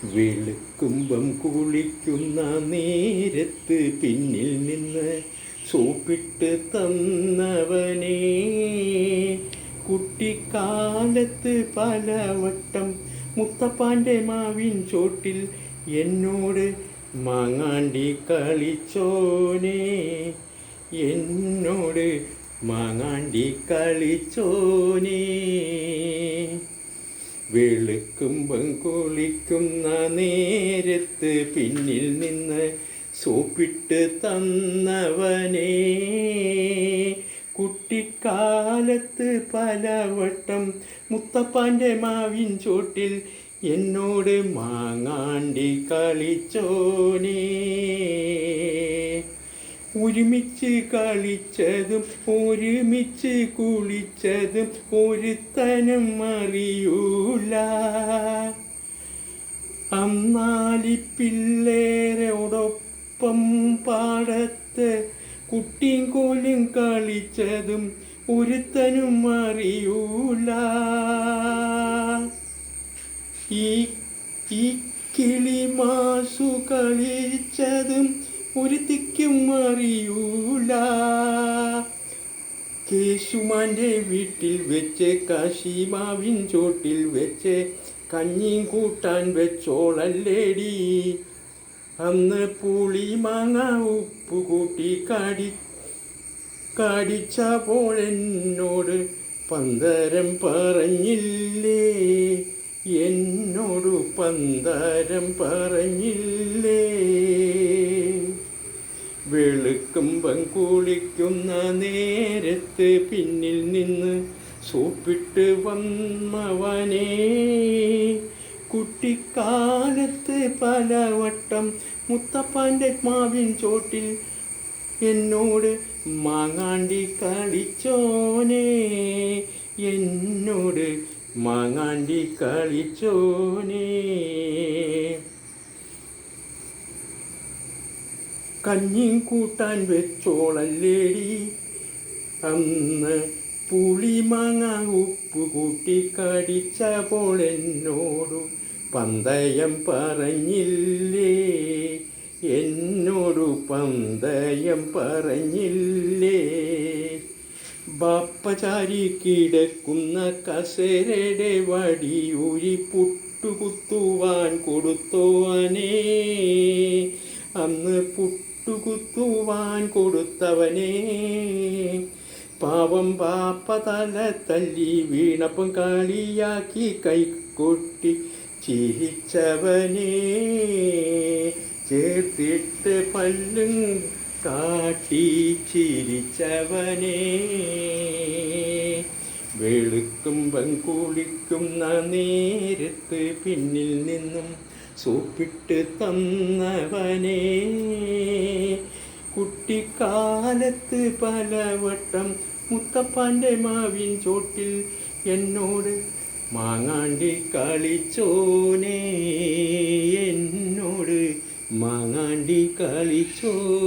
വെളുക്കുമ്പം കുളിക്കുന്ന നേരത്ത് പിന്നിൽ നിന്ന് സോപ്പിട്ട് തന്നവനേ, കുട്ടിക്കാലത്ത് പലവട്ടം മുത്തപ്പാൻ്റെ മാവിൻ ചോട്ടിൽ എന്നോട് മാങ്ങാണ്ടി കളിച്ചോനേ, എന്നോട് മാങ്ങാണ്ടി കളിച്ചോനേ. വെളുക്കുമ്പം കുളിക്കുന്ന നേരത്ത് പിന്നിൽ നിന്ന് സോപ്പിട്ട് തന്നവനേ, കുട്ടിക്കാലത്ത് പലവട്ടം മുത്തപ്പാൻ്റെ മാവിൻ ചോട്ടിൽ എന്നോട് മാങ്ങാണ്ടി കളിച്ചോനേ. ഒരുമിച്ച് കളിച്ചതും ഒരുമിച്ച് കുളിച്ചതും ഒരുത്തനും അറിയൂല. അന്നാലിപ്പിള്ളേരോടൊപ്പം പാടത്ത് കുട്ടിയും കോലും കളിച്ചതും ഒരുത്തനും അറിയൂല. ഈ കിളിമാസു കളിച്ചതും ഒരുത്തിക്കും അറിയൂല. കേശുമാൻ്റെ വീട്ടിൽ വെച്ച് കാശിമാവിൻ ചോട്ടിൽ വെച്ച് കഞ്ഞിയും കൂട്ടാൻ വെച്ചോളല്ലേടി. അന്ന് പുളി മാങ്ങ ഉപ്പ് കൂട്ടി കടിച്ചപ്പോഴെന്നോട് പന്തരം പറഞ്ഞില്ലേ, എന്നോട് പന്തരം പറഞ്ഞില്ലേ. വെളുക്കുമ്പം കുളിക്കുന്ന നേരത്ത് പിന്നിൽ നിന്ന് സോപ്പിട്ട് വന്നവനേ, കുട്ടിക്കാലത്ത് പലവട്ടം മുത്തപ്പാൻ്റെ മാവിൻ ചോട്ടിൽ എന്നോട് മാങ്ങാണ്ടി കളിച്ചോനേ, എന്നോട് മാങ്ങാണ്ടി കളിച്ചോനേ. കഞ്ഞിയും കൂട്ടാൻ വെച്ചോളല്ലേടി. അന്ന് പുളിമാങ്ങ ഉപ്പ് കൂട്ടി കടിച്ചപ്പോൾ എന്നോടു പന്തയം പറഞ്ഞില്ലേ, എന്നോടു പന്തയം പറഞ്ഞില്ലേ. ബാപ്പചാരി കിടക്കുന്ന കസേരയുടെ വടിയൂരി പുട്ടുകുത്തുവാൻ കൊടുത്തോവനേ, അന്ന് പുട്ടുകുത്തുവാൻ കൊടുത്തവനേ. പാവം ബാപ്പ തല തല്ലി വീണപ്പം കളിയാക്കി കൈകൊട്ടി ചിരിച്ചവനേ, ചേർത്തിട്ട് പല്ലും കാട്ടി ചിരിച്ചവനേ. വെളുക്കുമ്പം കുളിക്കുന്ന നേരത്ത് പിന്നിൽ നിന്നും സോപ്പിട്ട് തന്നവനേ, കുട്ടിക്കാലത്ത് പലവട്ടം മുത്തപ്പാൻ്റെ മാവിൻ ചോട്ടിൽ എന്നോട് മാങ്ങാണ്ടി കളിച്ചോനേ, എന്നോട് മാങ്ങാണ്ടി കളിച്ചോ.